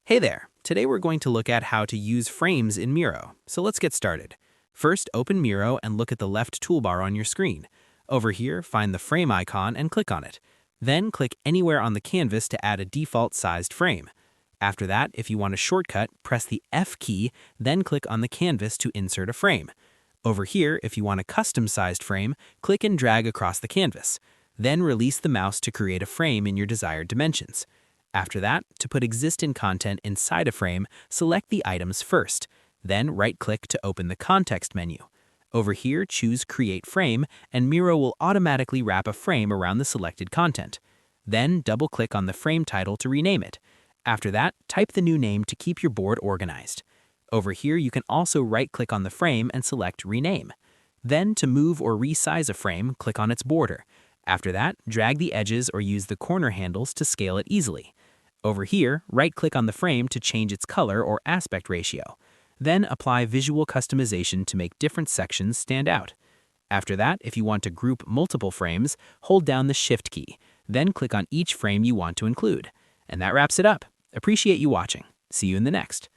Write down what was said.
Hey there! Today we're going to look at how to use frames in Miro. So let's get started. First, open Miro and look at the left toolbar on your screen. Over here, find the frame icon and click on it. Then click anywhere on the canvas to add a default-sized frame. After that, if you want a shortcut, press the F key, then click on the canvas to insert a frame. Over here, if you want a custom-sized frame, click and drag across the canvas. Then release the mouse to create a frame in your desired dimensions. After that, to put existing content inside a frame, select the items first. Then right-click to open the context menu. Over here, choose Create Frame, and Miro will automatically wrap a frame around the selected content. Then double-click on the frame title to rename it. After that, type the new name to keep your board organized. Over here, you can also right-click on the frame and select Rename. Then, to move or resize a frame, click on its border. After that, drag the edges or use the corner handles to scale it easily. Over here, right-click on the frame to change its color or aspect ratio. Then apply visual customization to make different sections stand out. After that, if you want to group multiple frames, hold down the Shift key. Then click on each frame you want to include. And that wraps it up. Appreciate you watching. See you in the next.